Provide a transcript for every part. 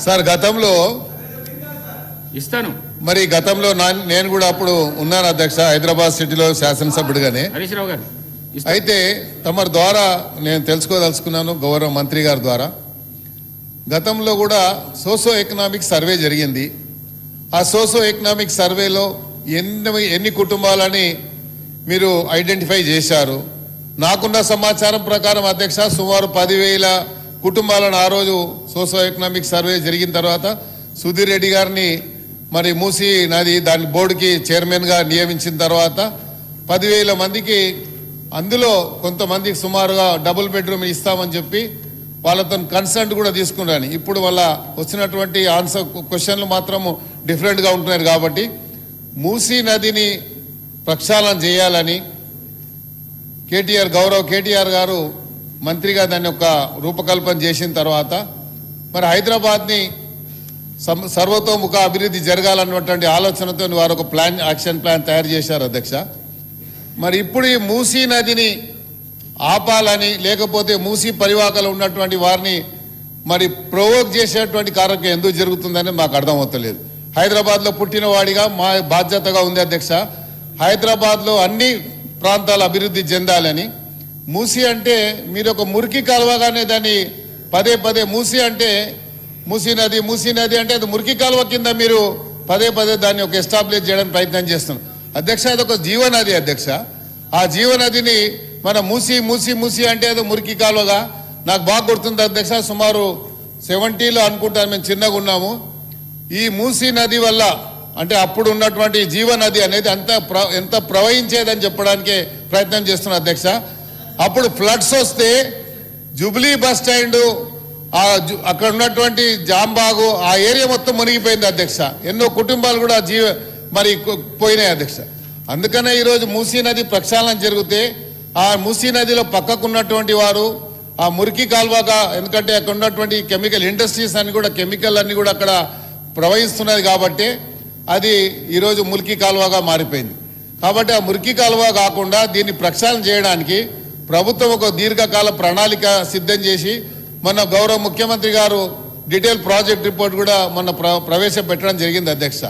Sir గతంలో ఇస్తాను మరి గతంలో నేను కూడా అప్పుడు ఉన్నాను అధ్యక్ష, హైదరాబాద్ సిటీలో శాసనసభ్యుడిగానే. హరీష్ రావు గారు అయితే తమరి ద్వారా నేను తెలుసుకోదలుచుకున్నాను, గౌరవ మంత్రి గారి ద్వారా. గతంలో కూడా సోషో ఎకనామిక్ సర్వే జరిగింది. ఆ సోషో ఎకనామిక్ సర్వేలో ఎన్ని కుటుంబాలని మీరు ఐడెంటిఫై చేశారు? నాకున్న సమాచారం ప్రకారం అధ్యక్ష సుమారు 10,000 కుటుంబాలను ఆ రోజు సోషో ఎకనామిక్ సర్వే జరిగిన తర్వాత సుధీర్ రెడ్డి గారిని మరి మూసీ నది దాని బోర్డుకి చైర్మన్గా నియమించిన తర్వాత 10,000 మందికి, అందులో కొంతమందికి సుమారుగా డబుల్ బెడ్రూమ్ ఇస్తామని చెప్పి వాళ్ళతో కన్సల్ట్ కూడా తీసుకున్నాను. ఇప్పుడు వాళ్ళ వచ్చినటువంటి ఆన్సర్ క్వశ్చన్లు మాత్రము డిఫరెంట్గా ఉంటున్నారు. కాబట్టి మూసీ నదిని ప్రక్షాళన చేయాలని గౌరవ కేటీఆర్ గారు మంత్రిగా దాన్ని ఒక రూపకల్పన చేసిన తర్వాత మరి హైదరాబాద్ని సర్వతోముఖ అభివృద్ధి జరగాలన్నటువంటి ఆలోచనతో వారు ఒక యాక్షన్ ప్లాన్ తయారు చేశారు అధ్యక్ష. మరి ఇప్పుడు ఈ మూసీ నదిని ఆపాలని, లేకపోతే మూసీ పరివాహకలు ఉన్నటువంటి వారిని మరి ప్రొవోక్ చేసేటువంటి కార్యక్రమం ఎందుకు జరుగుతుందని మాకు అర్థమవుతలేదు. హైదరాబాద్లో పుట్టిన వాడిగా మా బాధ్యతగా ఉంది అధ్యక్ష. హైదరాబాద్లో అన్ని ప్రాంతాలు అభివృద్ధి చెందాలని. మూసీ అంటే మీరు ఒక మురికి కాలువగానే దాన్ని పదే పదే మూసీ అంటే మూసీ నది అంటే అది మురికి కాలువ కింద మీరు పదే దాన్ని ఒక ఎస్టాబ్లిష్ చేయడానికి ప్రయత్నం చేస్తున్నాం అధ్యక్ష. అది ఒక జీవనది అధ్యక్ష. ఆ జీవనదిని మన మూసీ అంటే అది మురికి కాలువగా నాకు బాగా గుర్తుంది అధ్యక్ష. సుమారు 70లో అనుకుంటాను, మేము చిన్నగా ఉన్నాము. ఈ మూసీ నది వల్ల అంటే అప్పుడు ఉన్నటువంటి జీవనది అనేది ఎంత ప్రవహించేదని చెప్పడానికే ప్రయత్నం చేస్తున్నాం అధ్యక్ష. అప్పుడు ఫ్లడ్స్ వస్తే జూబ్లీ బస్ స్టాండ్, అక్కడ ఉన్నటువంటి జాంబాగు, ఆ ఏరియా మొత్తం మునిగిపోయింది అధ్యక్ష. ఎన్నో కుటుంబాలు కూడా మరి పోయినాయి అధ్యక్ష. అందుకనే ఈరోజు మూసీ నది ప్రక్షాళన జరిగితే ఆ మూసీ నదిలో పక్కకున్నటువంటి వారు ఆ మురికి కాలువగా, ఎందుకంటే అక్కడ ఉన్నటువంటి కెమికల్ ఇండస్ట్రీస్ అన్ని కూడా కెమికల్ అన్ని కూడా అక్కడ ప్రవహిస్తున్నది కాబట్టి అది ఈరోజు మురికి కాలువగా మారిపోయింది. కాబట్టి ఆ మురికి కాలువ కాకుండా దీన్ని ప్రక్షాళన చేయడానికి ప్రభుత్వం ఒక దీర్ఘకాల ప్రణాళిక సిద్ధం చేసి మన గౌరవ ముఖ్యమంత్రి గారు డీటెయిల్ ప్రాజెక్ట్ రిపోర్ట్ కూడా మొన్న ప్రవేశపెట్టడం జరిగింది అధ్యక్ష.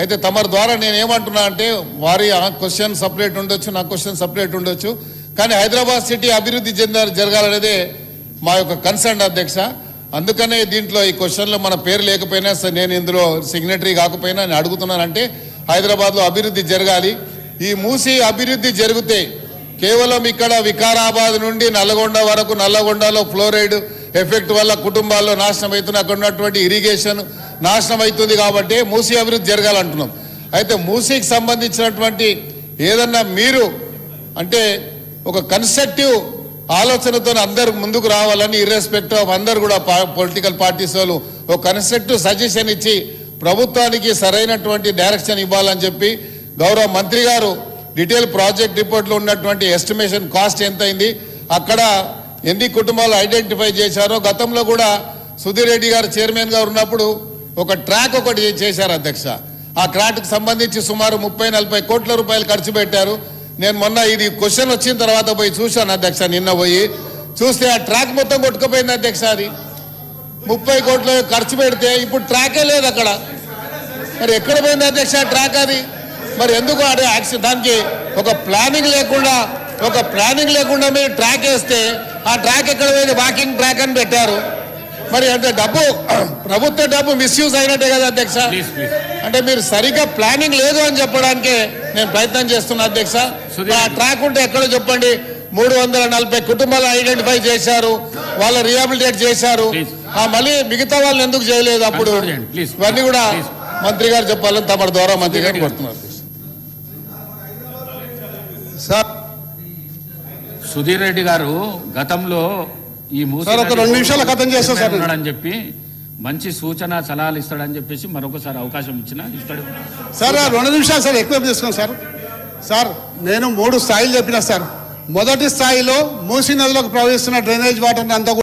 అయితే తమరి ద్వారా నేనేమంటున్నా అంటే వారి క్వశ్చన్ సపరేట్ ఉండొచ్చు, నా క్వశ్చన్ సపరేట్ ఉండొచ్చు, కానీ హైదరాబాద్ సిటీ అభివృద్ధి జరగాలనేదే మా యొక్క కన్సర్న్ అధ్యక్ష. అందుకనే దీంట్లో ఈ క్వశ్చన్లో మన పేరు లేకపోయినా నేను ఇందులో సిగ్నేటరీ కాకపోయినా నేను అడుగుతున్నానంటే హైదరాబాద్లో అభివృద్ధి జరగాలి. ఈ మూసీ అభివృద్ధి జరిగితే కేవలం ఇక్కడ వికారాబాద్ నుండి నల్లగొండ వరకు, నల్లగొండలో ఫ్లోరైడ్ ఎఫెక్ట్ వల్ల కుటుంబాల్లో నాశనం అవుతుంది, అక్కడ ఉన్నటువంటి ఇరిగేషన్ నాశనం అవుతుంది. కాబట్టి మూసీ అభివృద్ధి జరగాలంటున్నాం. అయితే మూసీకి సంబంధించినటువంటి ఏదన్నా మీరు అంటే ఒక కన్స్ట్రక్టివ్ ఆలోచనతో అందరు ముందుకు రావాలని, ఇర్రెస్పెక్టివ్ ఆఫ్ అందరు కూడా పొలిటికల్ పార్టీస్ వాళ్ళు ఒక కన్స్ట్రక్టివ్ సజెషన్ ఇచ్చి ప్రభుత్వానికి సరైనటువంటి డైరెక్షన్ ఇవ్వాలని చెప్పి గౌరవ మంత్రి గారు డీటెయిల్ ప్రాజెక్ట్ రిపోర్ట్లో ఉన్నటువంటి ఎస్టిమేషన్ కాస్ట్ ఎంత అయింది, అక్కడ ఎన్ని కుటుంబాలు ఐడెంటిఫై చేశారో, గతంలో కూడా సుధీర్ రెడ్డి గారు చైర్మన్గా ఉన్నప్పుడు ఒక ట్రాక్ ఒకటి చేశారు అధ్యక్ష. ఆ ట్రాక్కి సంబంధించి సుమారు 30-40 కోట్ల రూపాయలు ఖర్చు పెట్టారు. నేను మొన్న ఇది క్వశ్చన్ వచ్చిన తర్వాత పోయి చూశాను అధ్యక్ష, నిన్న పోయి చూస్తే ఆ ట్రాక్ మొత్తం కొట్టుకుపోయింది అధ్యక్ష. అది 30 కోట్లు ఖర్చు పెడితే ఇప్పుడు ట్రాకే లేదు అక్కడ. మరి ఎక్కడ పోయింది అధ్యక్ష ట్రాక్? అది మరి ఎందుకు అదే యాక్షన్? దానికి ఒక ప్లానింగ్ లేకుండా మీరు ట్రాక్ వేస్తే ఆ ట్రాక్ ఎక్కడ పోయింది? వాకింగ్ ట్రాక్ అని పెట్టారు. మరి అంటే ప్రభుత్వ డబ్బు మిస్యూజ్ అయినట్టే కదా అధ్యక్ష. అంటే మీరు సరిగ్గా ప్లానింగ్ లేదు అని చెప్పడానికే నేను ప్రయత్నం చేస్తున్నా అధ్యక్ష. ఆ ట్రాక్ ఉంటే ఎక్కడో చెప్పండి. 340 కుటుంబాలు ఐడెంటిఫై చేశారు, వాళ్ళు రిహాబిలిటేట్ చేశారు. మళ్ళీ మిగతా వాళ్ళని ఎందుకు చేయలేదు? అప్పుడు ఇవన్నీ కూడా మంత్రి గారు చెప్పాలని తమ ద్వారా మంత్రి గారు కోరుతున్నారు. సార్ సుధీర్ రెడ్డి గారు గతంలో ఈ మూసీ 2 నిమిషాల కథం చేస్తాడని చెప్పి మంచి సూచన సలహాలు ఇస్తాడని చెప్పేసి మరొకసారి అవకాశం ఇస్తాడు సార్. 2 నిమిషాలు సార్, ఎక్కువ చేసుకోండి సార్. సార్ నేను 3 స్థాయిలు చెప్పిన సార్. మొదటి స్థాయిలో మూసీ నదిలోకి ప్రవహిస్తున్న డ్రైనేజ్ వాటర్ అంతా